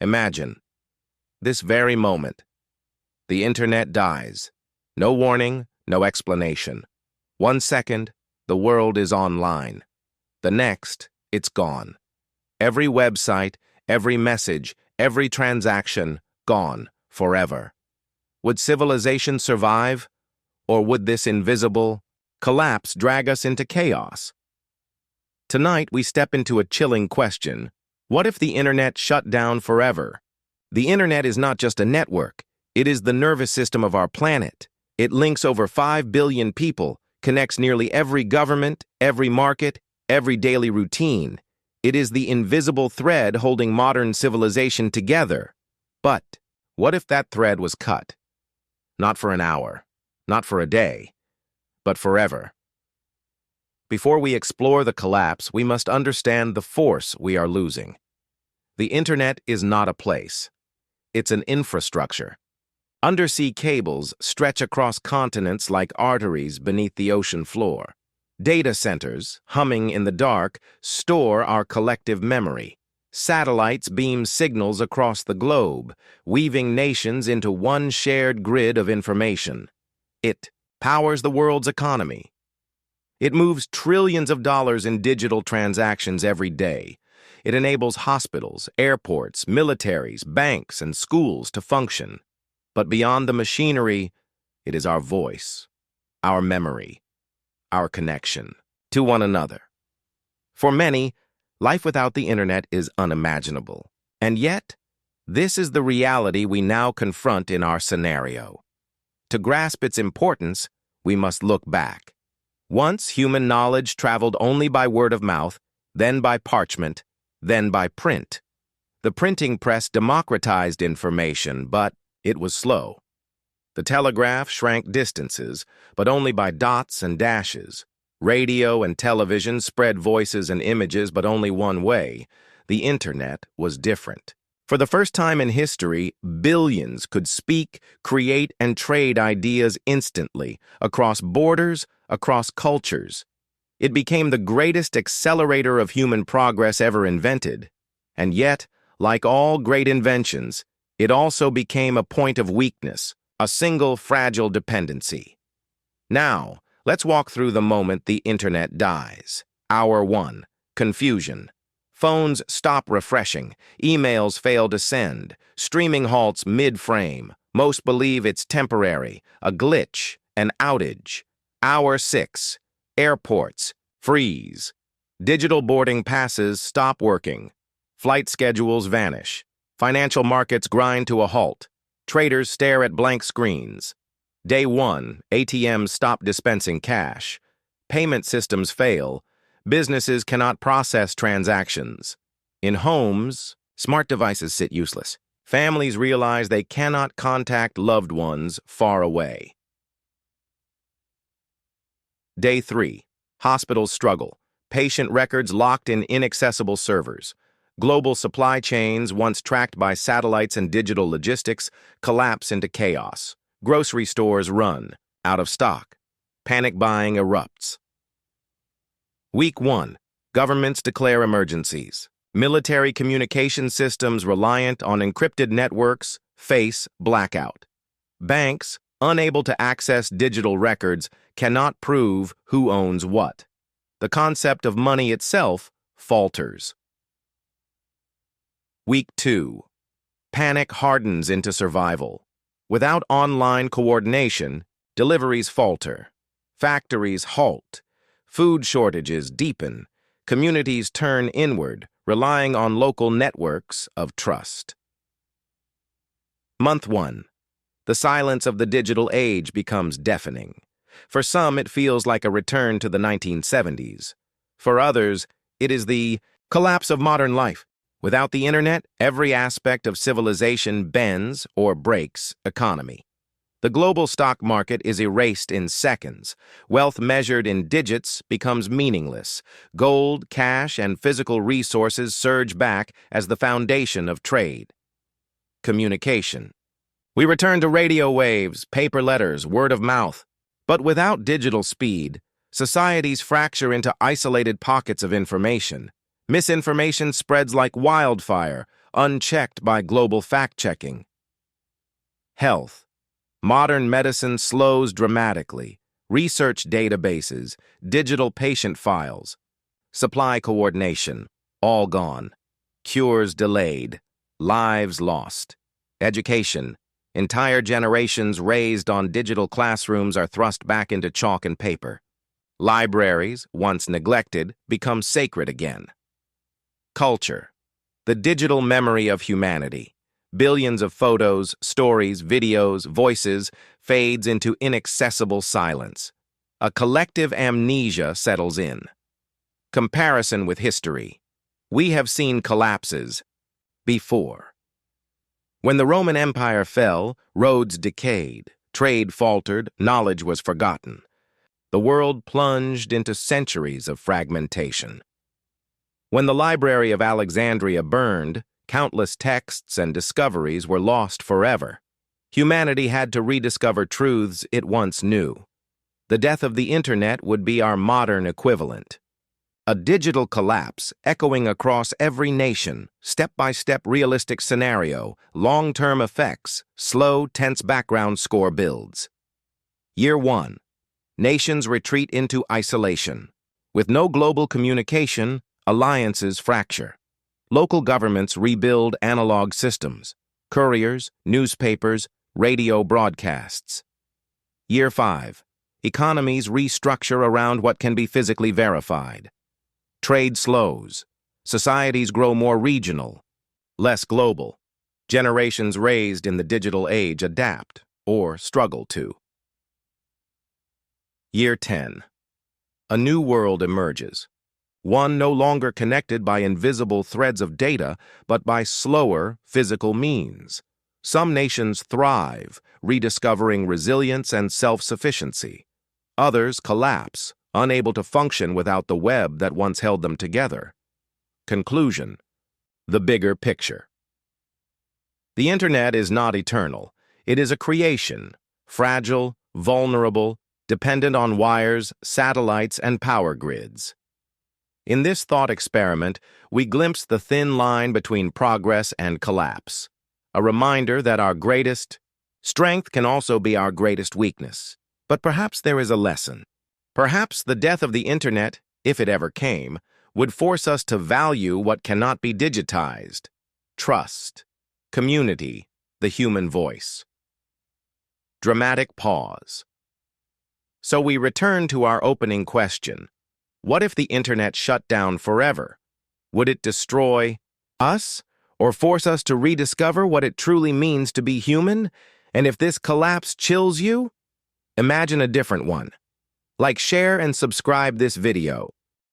Imagine, this very moment, the internet dies. No warning, no explanation. 1 second, the world is online. The next, it's gone. Every website, every message, every transaction, gone forever. Would civilization survive? Or would this invisible collapse drag us into chaos? Tonight, we step into a chilling question. What if the internet shut down forever? The internet is not just a network. It is the nervous system of our planet. It links over 5 billion people, connects nearly every government, every market, every daily routine. It is the invisible thread holding modern civilization together. But what if that thread was cut? Not for an hour, not for a day, but forever. Before we explore the collapse, we must understand the force we are losing. The internet is not a place. It's an infrastructure. Undersea cables stretch across continents like arteries beneath the ocean floor. Data centers, humming in the dark, store our collective memory. Satellites beam signals across the globe, weaving nations into one shared grid of information. It powers the world's economy. It moves trillions of dollars in digital transactions every day. It enables hospitals, airports, militaries, banks, and schools to function. But beyond the machinery, it is our voice, our memory, our connection to one another. For many, life without the internet is unimaginable. And yet, this is the reality we now confront in our scenario. To grasp its importance, we must look back. Once, human knowledge traveled only by word of mouth, then by parchment, then by print. The printing press democratized information, but it was slow. The telegraph shrank distances, but only by dots and dashes. Radio and television spread voices and images, but only one way. The internet was different. For the first time in history, billions could speak, create, and trade ideas instantly, across borders, across cultures. It became the greatest accelerator of human progress ever invented. And yet, like all great inventions, it also became a point of weakness, a single fragile dependency. Now, let's walk through the moment the internet dies. Hour 1, confusion. Phones stop refreshing, emails fail to send, streaming halts mid-frame. Most believe it's temporary, a glitch, an outage. Hour 6, airports freeze. Digital boarding passes stop working. Flight schedules vanish. Financial markets grind to a halt. Traders stare at blank screens. Day 1, ATMs stop dispensing cash. Payment systems fail. Businesses cannot process transactions. In homes, smart devices sit useless. Families realize they cannot contact loved ones far away. Day 3, hospitals struggle. Patient records locked in inaccessible servers. Global supply chains, once tracked by satellites and digital logistics, collapse into chaos. Grocery stores run out of stock. Panic buying erupts. Week 1, governments declare emergencies. Military communication systems reliant on encrypted networks face blackout. Banks, unable to access digital records, cannot prove who owns what. The concept of money itself falters. Week 2, panic hardens into survival. Without online coordination, deliveries falter. Factories halt. Food shortages deepen. Communities turn inward, relying on local networks of trust. Month 1. The silence of the digital age becomes deafening. For some, it feels like a return to the 1970s. For others, it is the collapse of modern life. Without the internet, every aspect of civilization bends or breaks economy. The global stock market is erased in seconds. Wealth measured in digits becomes meaningless. Gold, cash, and physical resources surge back as the foundation of trade. Communication. We return to radio waves, paper letters, word of mouth. But without digital speed, societies fracture into isolated pockets of information. Misinformation spreads like wildfire, unchecked by global fact-checking. Health. Modern medicine slows dramatically. Research databases, digital patient files, supply coordination, all gone. Cures delayed, lives lost. Education. Entire generations raised on digital classrooms are thrust back into chalk and paper. Libraries, once neglected, become sacred again. Culture. The digital memory of humanity. Billions of photos, stories, videos, voices fades into inaccessible silence. A collective amnesia settles in. Comparison with history. We have seen collapses before. When the Roman Empire fell, roads decayed, trade faltered, knowledge was forgotten. The world plunged into centuries of fragmentation. When the Library of Alexandria burned, countless texts and discoveries were lost forever. Humanity had to rediscover truths it once knew. The death of the Internet would be our modern equivalent. A digital collapse echoing across every nation, step-by-step realistic scenario, long-term effects, slow, tense background score builds. Year 1. Nations retreat into isolation. With no global communication, alliances fracture. Local governments rebuild analog systems, couriers, newspapers, radio broadcasts. Year 5. Economies restructure around what can be physically verified. Trade slows. Societies grow more regional, less global. Generations raised in the digital age adapt or struggle to. Year 10. A new world emerges. One no longer connected by invisible threads of data, but by slower physical means. Some nations thrive, rediscovering resilience and self-sufficiency. Others collapse, unable to function without the web that once held them together. Conclusion. The bigger picture. The Internet is not eternal. It is a creation, fragile, vulnerable, dependent on wires, satellites, and power grids. In this thought experiment, we glimpse the thin line between progress and collapse, a reminder that our greatest strength can also be our greatest weakness. But perhaps there is a lesson. Perhaps the death of the Internet, if it ever came, would force us to value what cannot be digitized: trust, community, the human voice. Dramatic pause. So we return to our opening question. What if the Internet shut down forever? Would it destroy us, or force us to rediscover what it truly means to be human? And if this collapse chills you, imagine a different one. Like, share, and subscribe this video.